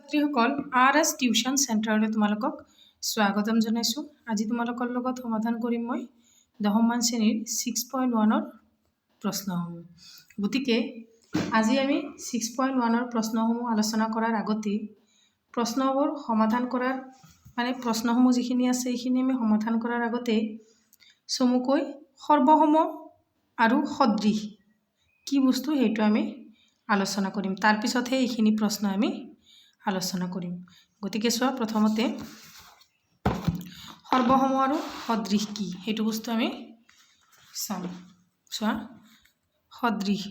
ছাত্ৰীসকল RS tuition চেণ্টাৰলৈ তোমালোকক স্বাগতম জনাইছোঁ। আজি তোমালোকৰ লগত সমাধান কৰিম মই 10মান শ্ৰেণীৰ 6.1ৰ প্ৰশ্নসমূহ। গতিকে আজি আমি 6.1ৰ প্ৰশ্নসমূহ আলোচনা কৰাৰ আগতে প্ৰশ্নবোৰ সমাধান কৰাৰ প্ৰশ্নসমূহ যিখিনি আছে এইখিনি আমি সমাধান কৰাৰ আগতে চমুকৈ সৰ্বসম আৰু সদৃশ কি বস্তু সেইটো আমি আলোচনা কৰিম। তাৰ পিছতহে এইখিনি প্ৰশ্ন আমি আলোচনা কৰিম। গতিকে চোৱা, প্ৰথমতে সৰ্বসম আৰু সদৃশ কি সেইটো বস্তু আমি চাম। চোৱা, সদৃশ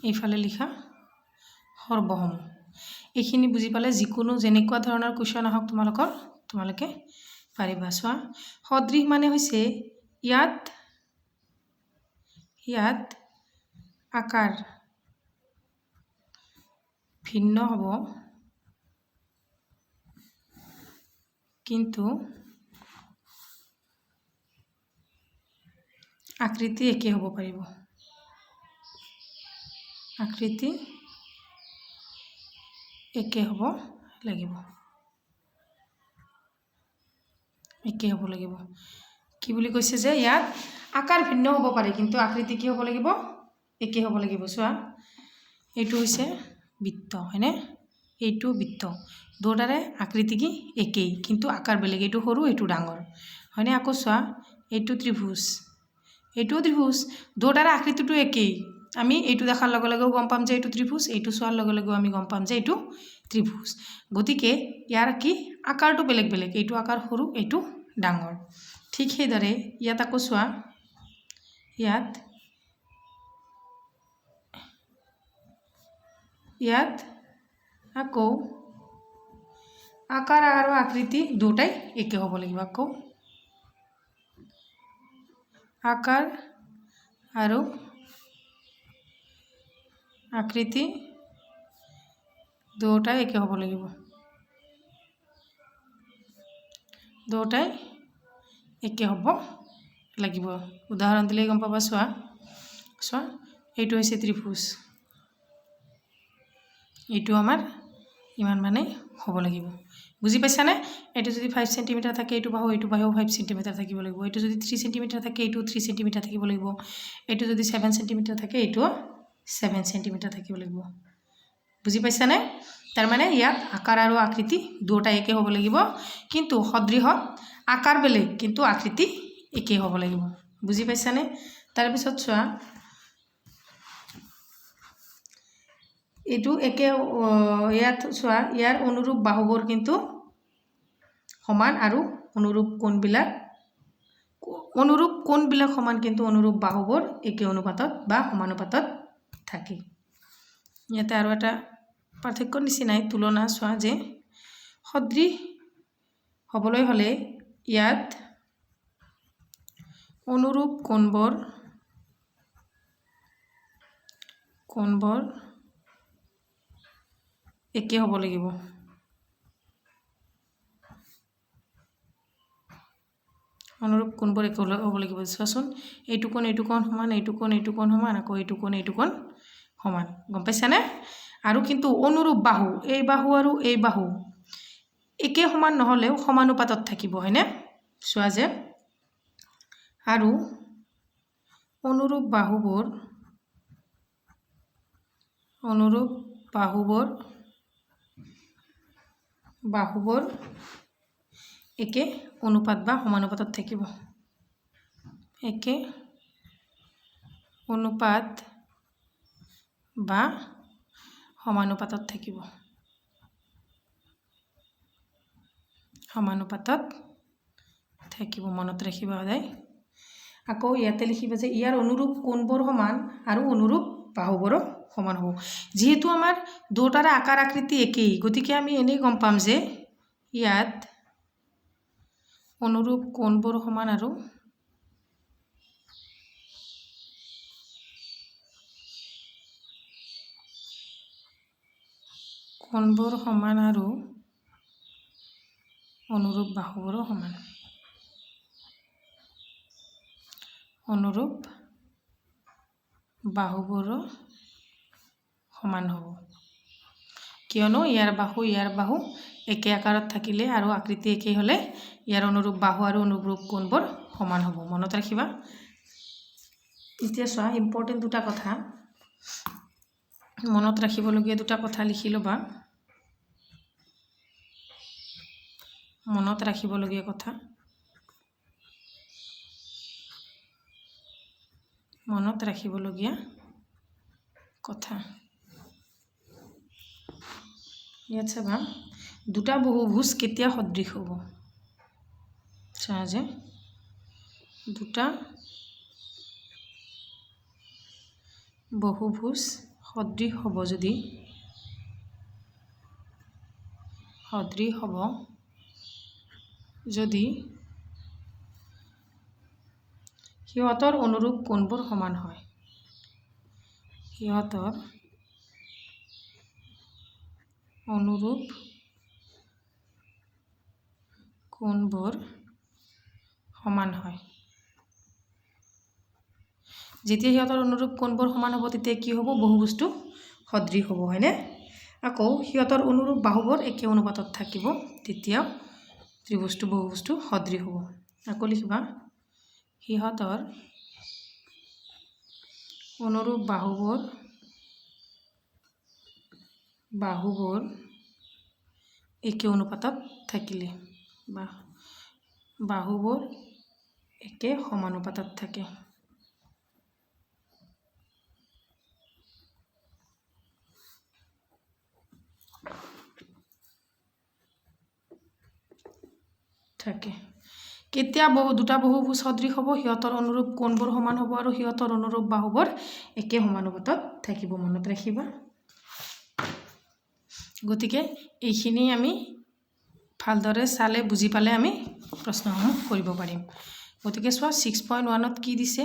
এইফালে লিখা সৰ্বসম। এইখিনি বুজি পালে যিকোনো যেনেকুৱা ধৰণৰ কুৱেশ্যন আহক তোমালোকে পাৰিবা। চোৱা, সদৃশ মানে হৈছে ইয়াত আকাৰ ভিন্ন হ'ব কিন্তু আকৃতি একে হ'ব পাৰিব। আকৃতি একে হ'ব লাগিব। কি বুলি কৈছে যে ইয়াত আকাৰ ভিন্ন হ'ব পাৰে কিন্তু আকৃতি কি হ'ব লাগিব? একে হ'ব লাগিব। চোৱা, এইটো হৈছে বৃত্ত, হয়নে? এইটো বৃত্ত, দুটাৰে আকৃতি কি একেই কিন্তু আকাৰ বেলেগ, এইটো সৰু এইটো ডাঙৰ, হয়নে? আকৌ চোৱা, এইটো ত্ৰিভুজ এইটোও ত্ৰিভুজ, দুটাৰে আকৃতিটো একেই। আমি এইটো দেখাৰ লগে লগেও গম পাম যে এইটো ত্ৰিভুজ, এইটো চোৱাৰ লগে লগেও আমি গম পাম যে এইটো ত্ৰিভুজ। গতিকে ইয়াৰ কি আকাৰটো বেলেগ বেলেগ, এইটো আকাৰ সৰু এইটো ডাঙৰ। ঠিক সেইদৰে ইয়াত আকৌ চোৱা, ইয়াত আকৌ আকাৰ আৰু আকৃতি দুটাই একে হ'ব লাগিব। আকৌ আকাৰ আৰু আকৃতি দুটাই একে হ'ব লাগিব। দুটাই একে হ'ব লাগিব। উদাহৰণ দিলেই গম পাবা। চোৱা, এইটো হৈছে ত্ৰিভুজ, এইটো আমাৰ ইমান মানে হ'ব লাগিব। বুজি পাইছানে? এইটো যদি 5 চেণ্টিমিটাৰ থাকে এইটো বাহু 5 চেণ্টিমিটাৰ থাকিব লাগিব। এইটো যদি 3 চেণ্টিমিটাৰ থাকে এইটো 3 চেণ্টিমিটাৰ থাকিব লাগিব। এইটো যদি 7 চেণ্টিমিটাৰ থাকে এইটো 7 চেণ্টিমিটাৰ থাকিব লাগিব। বুজি পাইছানে? তাৰমানে ইয়াত আকাৰ আৰু আকৃতি দুটাই একে হ'ব লাগিব, কিন্তু সদৃশত আকাৰ বেলেগ কিন্তু আকৃতি একে হ'ব লাগিব। বুজি পাইছানে? তাৰপিছত চোৱা, এইটো একে, ইয়াত চোৱা, ইয়াৰ অনুৰূপ বাহুবোৰ কিন্তু সমান আৰু অনুৰূপ কোণবিলাক সমান, কিন্তু অনুৰূপ বাহুবোৰ একে অনুপাতত বা সমানুপাতত থাকে। ইয়াতে আৰু এটা পাৰ্থক্যৰ নিচিনাই তুলনা। চোৱা যে সদৃশ হ'বলৈ হ'লে ইয়াত অনুৰূপ কোণবোৰ একে হ'ব লাগিব। অনুৰূপ কোণবোৰ একে হ'ব লাগিব। চোৱাচোন, এইটো কোণ সমান, এইটো কোণ সমান, আকৌ এইটো কোণ সমান। গম পাইছানে? আৰু কিন্তু অনুৰূপ বাহু, এই বাহু আৰু এই বাহু একে সমান নহ'লেও সমানুপাতত থাকিব, হয়নে? চোৱা যে, আৰু অনুৰূপ বাহুবোৰ একে অনুপাত বা সমানুপাতত থাকিব। একে অনুপাত বা সমানুপাতত থাকিব। মনত ৰাখিবা সদায়। আকৌ ইয়াতে লিখিবা যে ইয়াৰ অনুৰূপ কোণবোৰ সমান আৰু অনুৰূপ বাহুবোৰো সমান হ'ব। যিহেতু আমাৰ দুটাৰে আকাৰ আকৃতি একেই, গতিকে আমি এনেই গম পাম যে ইয়াত অনুৰূপ কোণবোৰ সমান আৰু অনুৰূপ বাহুবোৰো সমান। অনুৰূপ বাহুবোৰো সমান হ'ব কিয়নো ইয়াৰ বাহু একে আকাৰত থাকিলে আৰু আকৃতি একে হ'লে ইয়াৰ অনুৰূপ বাহু আৰু অনুৰূপ কোণবোৰ সমান হ'ব মনত ৰাখিবা এতিয়া চোৱা ইম্পৰ্টেণ্ট দুটা কথা মনত ৰাখিবলগীয়া দুটা কথা লিখি ল'বা মনত ৰাখিবলগীয়া কথা ইয়াত চাবা দুটা বহুভুজ কেতিয়া সদৃশ হ'ব চোৱা যে দুটা বহুভুজ সদৃশ হ'ব যদি সিহঁতৰ অনুৰূপ কোণবোৰ সমান হয় যেতিয়া সিহঁতৰ অনুৰূপ কোণবোৰ সমান হ'ব তেতিয়া কি হ'ব বহুভুজটো সদৃশ হ'ব হয়নে আকৌ সিহঁতৰ অনুৰূপ বাহুবোৰ একে অনুপাতত থাকিব তেতিয়াও বহুভুজটো সদৃশ হ'ব আকৌ লিখিবা সিহঁতৰ অনুৰূপ বাহুবোৰ একে অনুপাতত থাকিলে বাহুবোৰ একে সমানুপাতত থাকে কেতিয়া দুটা বহুভুজ সদৃশ হ'ব সিহঁতৰ অনুৰূপ কোণবোৰ সমান হ'ব আৰু সিহঁতৰ অনুৰূপ বাহুবোৰ একে সমানুপাতত থাকিব মনত ৰাখিবা গতিকে এইখিনি আমি ভালদৰে চালে বুজি পালে আমি প্ৰশ্নসমূহ কৰিব পাৰিম গতিকে চোৱা 6.1ত কি দিছে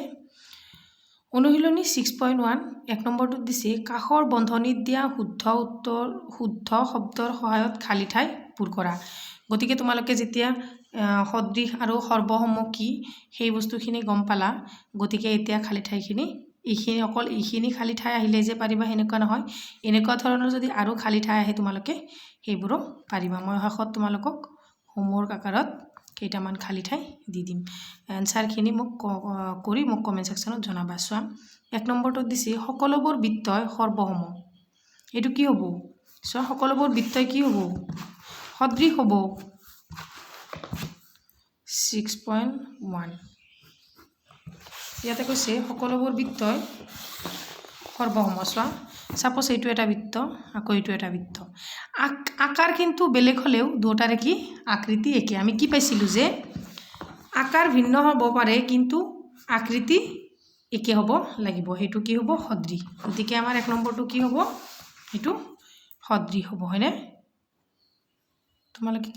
অনুশীলনী 6.1 এক নম্বৰটোত দিছে কাষৰ বন্ধনীত দিয়া শুদ্ধ শব্দৰ সহায়ত খালী ঠাই পূৰ কৰা গতিকে তোমালোকে যেতিয়া সদৃশ আৰু সৰ্বসম কি সেই বস্তুখিনি গম পালা গতিকে এতিয়া খালী ঠাইখিনি এইখিনি খালী ঠাই আহিলে যে পাৰিবা সেনেকুৱা নহয় এনেকুৱা ধৰণৰ যদি আৰু খালী ঠাই আহে তোমালোকে সেইবোৰো পাৰিবা মই শেষত তোমালোকক হোমৱৰ্ক আকাৰত কেইটামান খালী ঠাই দি দিম এনসাৰখিনি মোক কমেণ্ট সেকশ্যনত জনাবা চোৱা এক নম্বৰটোত দিছে সকলোবোৰ বৃত্তই সৰ্বসম এইটো কি হ'ব চোৱা সকলোবোৰ বৃত্তই কি হ'ব সদৃশ হ'ব 6.1 ইয়াতে কৈছে সকলোবোৰ বৃত্তই সৰ্বসম চোৱা সাপোজ এইটো এটা বৃত্ত আকৌ এইটো এটা বৃত্ত আকাৰ কিন্তু বেলেগ হ'লেও দুটাৰে কি আকৃতি একে আমি কি পাইছিলোঁ যে আকাৰ ভিন্ন হ'ব পাৰে কিন্তু আকৃতি একে হ'ব লাগিব সেইটো কি হ'ব সদৃশ গতিকে আমাৰ এক নম্বৰটো কি হ'ব এইটো সদৃশ হ'ব হয়নে তোমালোকে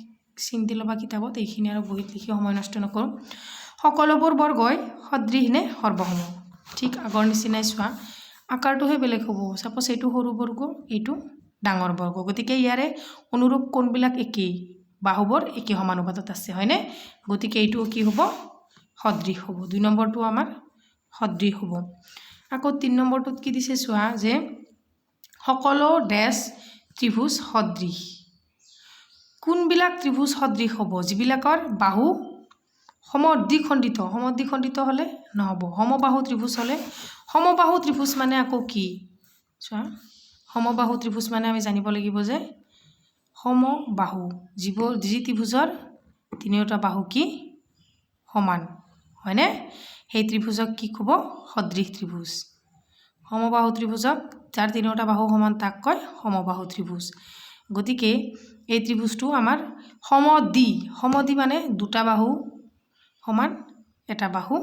চিন্তি ল'বা কিতাপত এইখিনি আৰু বহিত লিখি সময় নষ্ট নকৰোঁ সকলোবোৰ বৰ্গই সদৃশ নে সৰ্বসম ঠিক আগৰ নিচিনাই চোৱা আকাৰটোহে বেলেগ হ'ব সাপোজ এইটো সৰু বৰ্গ এইটো ডাঙৰ বৰ্গ গতিকে ইয়াৰে অনুৰূপ কোণবিলাক একেই বাহুবোৰ একে সমানুপাতত আছে হয়নে গতিকে এইটো কি হ'ব সদৃশ হ'ব 2 নম্বৰটো আমাৰ সদৃশ হ'ব আকৌ 3 নম্বৰটোত কি দিছে চোৱা যে সকলো ডেশ ত্ৰিভুজ সদৃশ কোনবিলাক ত্ৰিভুজ সদৃশ হ'ব যিবিলাকৰ বাহু সমদ্বিখণ্ডিত হ'লে নহ'ব সমবাহু ত্ৰিভুজ হ'লে সমবাহু ত্ৰিভুজ মানে আকৌ কি চোৱা সমবাহু ত্ৰিভুজ মানে আমি জানিব লাগিব যে সমবাহু যি ত্ৰিভুজৰ তিনিওটা বাহু কি সমান হয়নে সেই ত্ৰিভুজক কি ক'ব সদৃশ ত্ৰিভুজ সমবাহু ত্ৰিভুজক যাৰ তিনিওটা বাহু সমান তাক কয় সমবাহু ত্ৰিভুজ গতিকে এই ত্ৰিভুজটো আমাৰ সমদ্বি মানে দুটা বাহু সমান এটা বাহু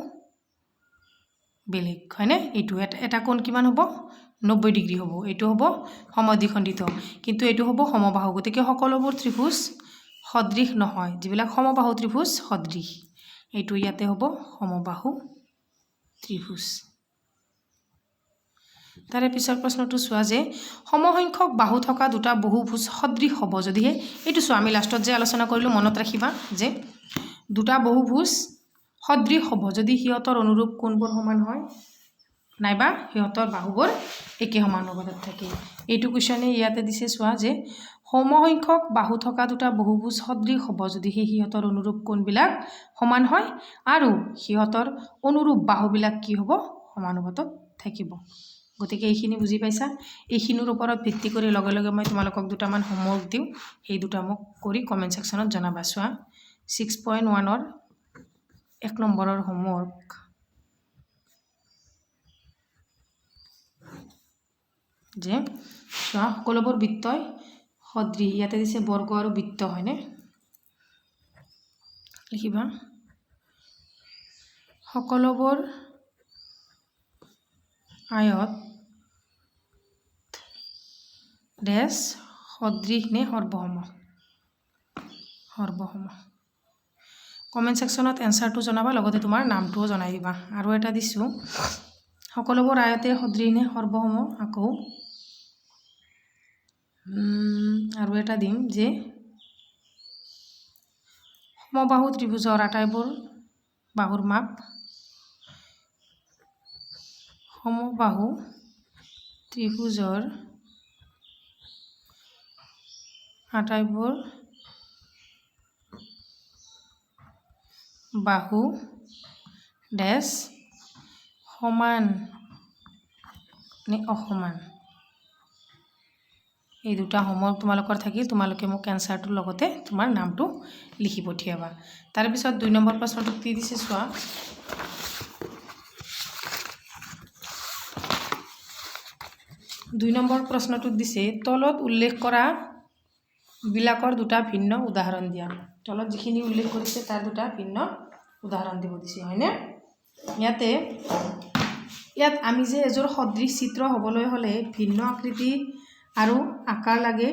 বেলেগ হয়নে এইটো এটা কোণ কিমান হ'ব 90 ডিগ্ৰী হ'ব এইটো হ'ব সমদ্বিখণ্ডিত কিন্তু এইটো হ'ব সমবাহু গতিকে সকলোবোৰ ত্ৰিভুজ সদৃশ নহয় যিবিলাক সমবাহু ত্ৰিভুজ সদৃশ এইটো ইয়াতে হ'ব সমবাহু ত্ৰিভুজ তাৰে পিছৰ প্ৰশ্নটো চোৱা যে সমসংখ্যক বাহু থকা দুটা বহুভুজ সদৃশ হ'ব যদিহে এইটো চোৱা আমি লাষ্টত যে আলোচনা কৰিলোঁ মনত ৰাখিবা যে দুটা বহুভুজ সদৃশ হ'ব যদি সিহঁতৰ অনুৰূপ কোণবোৰ সমান হয় নাইবা সিহঁতৰ বাহুবোৰ একে সমানুপাতত থাকে এইটো কুৱেশ্যনে ইয়াতে দিছে চোৱা যে সমসংখ্যক বাহু থকা দুটা বহুভুজ সদৃশ হ'ব যদিহে সিহঁতৰ অনুৰূপ কোণবিলাক সমান হয় আৰু সিহঁতৰ অনুৰূপ বাহুবিলাক কি হ'ব সমানুপাতত থাকিব গতিকে এইখিনি বুজি পাইছা এইখিনিৰ ওপৰত ভিত্তি কৰি লগে লগে মই তোমালোকক দুটামান হোমৱৰ্ক দিওঁ এই দুটা মোক কৰি কমেণ্ট সেকশ্যনত জনাবা চোৱা 6.1 ৰ 1 নম্বৰৰ হোমৱৰ্ক যে চোৱা সকলোবোৰ বৃত্তই সদৃশ ইয়াতে দিছে বৰ্গ আৰু বৃত্ত হয়নে লিখিবা সকলোবোৰ আয়ত ডেশ সদৃশ নে সৰ্বসম কমেণ্ট সেকশ্যনত এনসাৰটো জনাবা লগতে তোমাৰ নামটোও জনাই দিবা আৰু এটা দিছোঁ সকলোবোৰ আয়তে সদৃশ নে সৰ্বসম আকৌ আৰু এটা দিম যে সমবাহু ত্ৰিভুজৰ আটাইবোৰ বাহুৰ মাপ সমবাহু ত্ৰিভুজৰ আটাইবোৰ বাহু ডেশ সমান নে অসমান এই দুটা হোমৱৰ্ক তোমালোকৰ থাকিল তোমালোকে মোক এনসাৰটোৰ লগতে তোমাৰ নামটো লিখি পঠিয়াবা তাৰপিছত 2 নম্বৰ প্ৰশ্নটো কি দিছে চোৱা 2 নম্বৰ প্ৰশ্নটোত দিছে তলত উল্লেখ কৰা বিলাকৰ দুটা ভিন্ন উদাহৰণ দিয়া তলত যিখিনি উল্লেখ কৰিছে তাৰ দুটা ভিন্ন উদাহৰণ দিব দিছে হয়নে ইয়াত আমি যে এযোৰ সদৃশ চিত্ৰ হ'বলৈ হ'লে ভিন্ন আকৃতি আৰু আকাৰ লাগে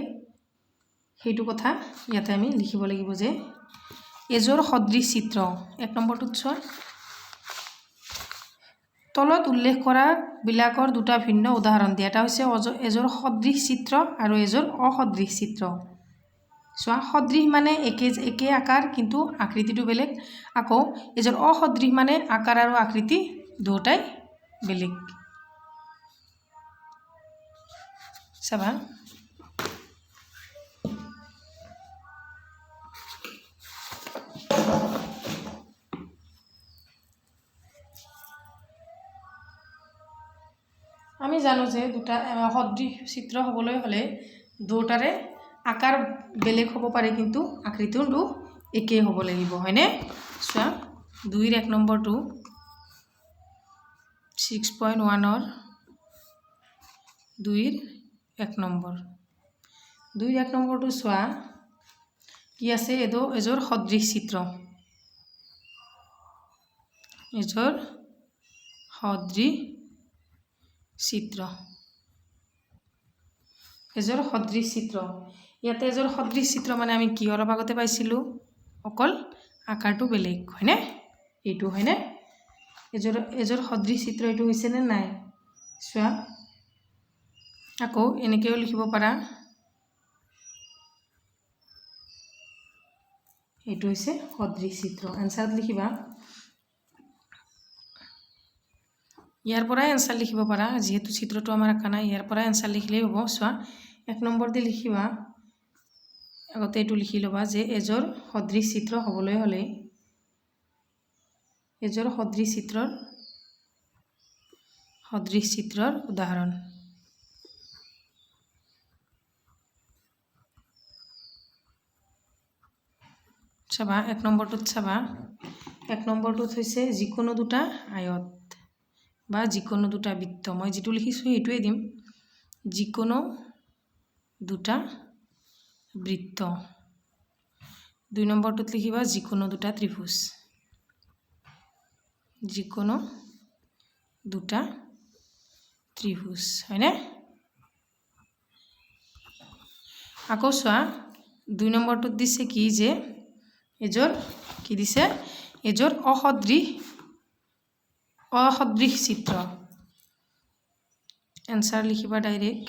সেইটো কথা ইয়াতে আমি লিখিব লাগিব যে এযোৰ সদৃশ চিত্ৰ 1 নম্বৰটোত চোৱা তলত উল্লেখ কৰা বিলাকৰ দুটা ভিন্ন উদাহৰণ দিয়া এটা হৈছে এযোৰ সদৃশ চিত্ৰ আৰু এযোৰ অসদৃশ চিত্ৰ চোৱা সদৃশ মানে একে আকাৰ কিন্তু আকৃতিটো বেলেগ আকৌ এযোৰ অসদৃশ মানে আকাৰ আৰু আকৃতি দুটাই বেলেগ চাবা আমি জানো যে দুটা সদৃশ চিত্ৰ হ'বলৈ হ'লে দুটাৰে আকাৰ বেলেগ হ'ব পাৰে কিন্তু আকৃতিটো একেই হ'ব লাগিব হয়নে চোৱা 2 ৰ 1 নম্বৰটো 6.1 ৰ 2 ৰ 1 নম্বৰ 2 ৰ 1 নম্বৰটো চোৱা কি আছে এযোৰ সদৃশ চিত্ৰ এযোৰ সদৃশ চিত্ৰ ইয়াতে এযোৰ সদৃশ চিত্ৰ মানে আমি কি অলপ আগতে পাইছিলোঁ অকল আকাৰটো বেলেগ হয়নে এইটো হয়নে এযোৰ সদৃশ চিত্ৰ এইটো হৈছে নে নাই চোৱা আকৌ এনেকৈও লিখিব পাৰা এইটো হৈছে সদৃশ চিত্ৰ আনসাৰত লিখিবা ইয়াৰ পৰাই আনসাৰ লিখিব পাৰা যেহেতু চিত্ৰটো আমাৰ আঁকা নাই ইয়াৰ পৰাই আনসাৰ লিখিলেই হ'ব চোৱা 1 নম্বৰ দি লিখিবা আগতে এইটো লিখি ল'বা যে এযোৰ সদৃশ চিত্ৰ হ'বলৈ হ'লে এযোৰ সদৃশ চিত্ৰৰ উদাহৰণ চাবা 1 নম্বৰটোত চাবা 1 নম্বৰটোত হৈছে যিকোনো দুটা আয়ত বা যিকোনো দুটা বৃত্ত মই যেটো লিখিছো এইটোৱে দিম যিকোনো দুটা বৃত্ত 2 নম্বৰটোত লিখিবা যিকোনো দুটা ত্ৰিভুজ হয়নে আকৌ চোৱা 2 নম্বৰটোত দিছে কি যে এযোৰ কি দিছে এযোৰ অসদৃশ চিত্ৰ এনসাৰ লিখিবা ডাইৰেক্ট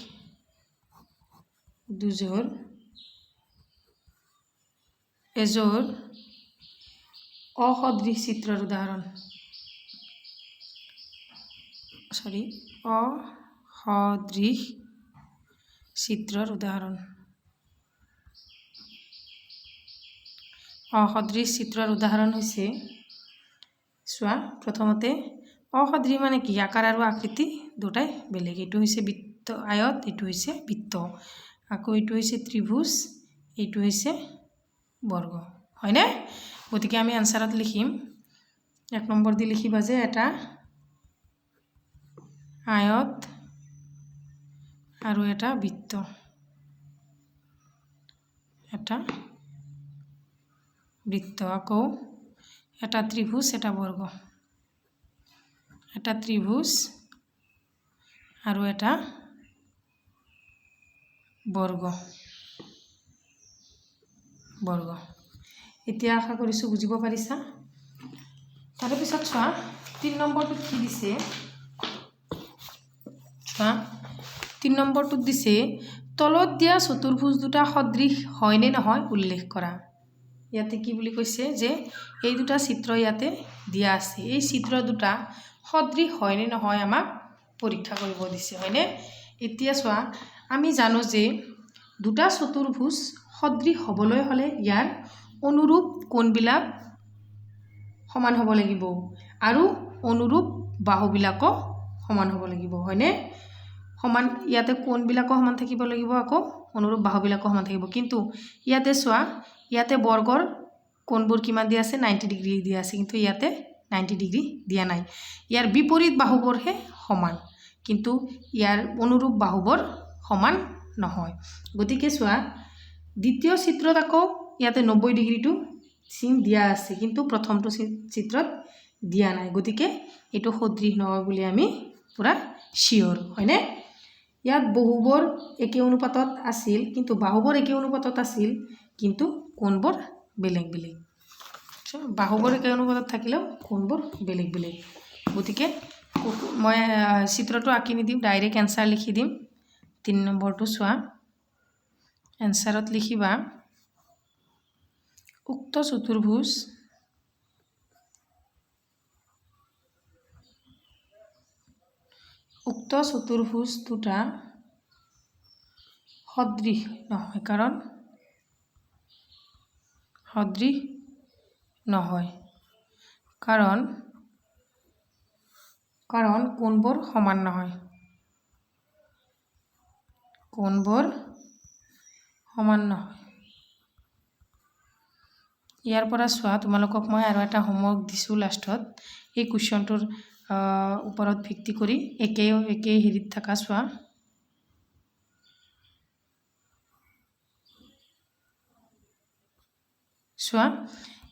এযোৰ অসদৃশ চিত্ৰৰ উদাহৰণ অসদৃশ চিত্ৰৰ উদাহৰণ। অসদৃশ চিত্ৰৰ উদাহৰণ হৈছে চোৱা প্ৰথমতে অসদৃশ মানে কি আকাৰ আৰু আকৃতি দুটাই বেলেগ। এইটো হৈছে বৃত্ত আয়ত, এইটো হৈছে বৃত্ত, আকৌ এইটো হৈছে ত্ৰিভুজ, এইটো হৈছে বৰ্গ, হয়নে? গতিকে আমি আনসাৰত লিখিম 1 নম্বৰ দি লিখিবা যে এটা আয়ত আৰু এটা বৃত্ত, এটা বৃত্ত, আকৌ এটা ত্ৰিভুজ এটা বৰ্গ, এটা ত্ৰিভুজ আৰু এটা বৰ্গ। এতিয়া আশা কৰিছোঁ বুজিব পাৰিছা। তাৰপিছত চোৱা 3 নম্বৰটোত কি দিছে, চোৱা 3 নম্বৰটোত দিছে তলত দিয়া চতুৰ্ভুজ দুটা সদৃশ হয়নে নহয় উল্লেখ কৰা। ইয়াতে কি বুলি কৈছে যে এই দুটা চিত্ৰ ইয়াতে দিয়া আছে, এই চিত্ৰ দুটা সদৃশ হয়নে নহয় আমাক পৰীক্ষা কৰিব দিছে, হয়নে? এতিয়া চোৱা আমি জানো যে দুটা চতুৰ্ভুজ সদৃশ হ'বলৈ হ'লে ইয়াৰ অনুৰূপ কোণবিলাক সমান হ'ব লাগিব আৰু অনুৰূপ বাহুবিলাকো সমান হ'ব লাগিব, হয়নে? সমান ইয়াতে কোণবিলাকো সমান থাকিব লাগিব, আকৌ অনুৰূপ বাহুবিলাকো সমান থাকিব। কিন্তু ইয়াতে চোৱা ইয়াতে বৰ্গৰ কোণবোৰ কিমান দিয়া আছে 90 ডিগ্ৰী দিয়া আছে, কিন্তু ইয়াতে 90 ডিগ্ৰী দিয়া নাই। ইয়াৰ বিপৰীত বাহুবোৰহে সমান, কিন্তু ইয়াৰ অনুৰূপ বাহুবোৰ সমান নহয়। গতিকে চোৱা দ্বিতীয় চিত্ৰত আকৌ ইয়াতে 90 ডিগ্ৰীটো চিন দিয়া আছে, কিন্তু প্ৰথমটো চিত্ৰত দিয়া নাই। গতিকে এইটো সদৃশ নহয় বুলি আমি পুৰা শিওৰ, হয়নে? ইয়াত বাহুবোৰ একে অনুপাতত আছিল, কিন্তু বাহুবোৰ একে অনুপাতত আছিল, কিন্তু কোণবোৰ বেলেগ বেলেগ। বাহুবোৰ একে অনুপাতত থাকিলেও কোণবোৰ বেলেগ বেলেগ। গতিকে মই চিত্ৰটো আঁকি নিদিম, ডাইৰেক্ট এনসাৰ লিখি দিম। 3 নম্বৰটো চোৱা এনসাৰত লিখিবা উক্ত চতুৰ্ভুজ দুটা সদৃশ নহয়, সদৃশ নহয় কাৰণ কোণবোৰ সমান নহয়, কোণবোৰ সমান নহয়। ইয়াৰ পৰা চোৱা তোমালোকক মই আৰু এটা হোমৱৰ্ক দিছোঁ লাষ্টত, এই কুৱেশ্যনটোৰ ওপৰত ভিত্তি কৰি একে হেৰিত থকা চোৱা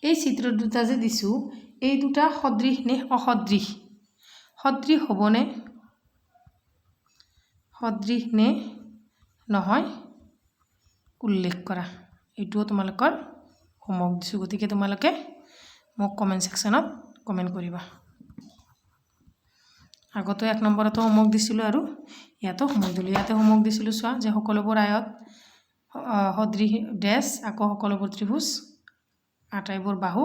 এই চিত্ৰ দুটা যে দিছোঁ এই দুটা সদৃশ নে অসদৃশ, সদৃশ হ'বনে সদৃশ নে নহয় উল্লেখ কৰা। এইটোও তোমালোকৰ হোমৱৰ্ক দিছোঁ, গতিকে তোমালোকে মোক কমেণ্ট ছেকশ্যনত কমেণ্ট কৰিবা। আগতে 1 নম্বৰতো হোমৱৰ্ক দিছিলোঁ আৰু ইয়াতো হোমৱৰ্ক দিলোঁ। ইয়াতে হোমৱৰ্ক দিছিলোঁ চোৱা যে সকলোবোৰ আয়ত সদৃশ ডেছ, আকৌ সকলোবোৰ ত্ৰিভুজ, আটাইবোৰ বাহু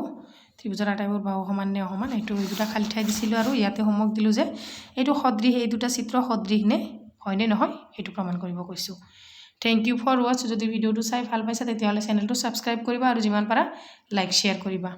ত্ৰিভুজৰ আটাইবোৰ বাহু সমান নে অসমান, এইটো এই দুটা খালী ঠাই দিছিলোঁ। আৰু ইয়াতে হোমৱৰ্ক দিলোঁ যে এইটো সদৃশ, এই দুটা চিত্ৰ সদৃশ নে হয়নে নহয় সেইটো প্ৰমাণ কৰিব কৈছোঁ। Thank you for watch. যদি ভিডিঅ'টো চাই ভাল পাইছা তেতিয়াহ'লে চেনেলটো ছাবস্ক্ৰাইব কৰিবা আৰু যিমান পাৰা লাইক শ্বেয়াৰ কৰিবা।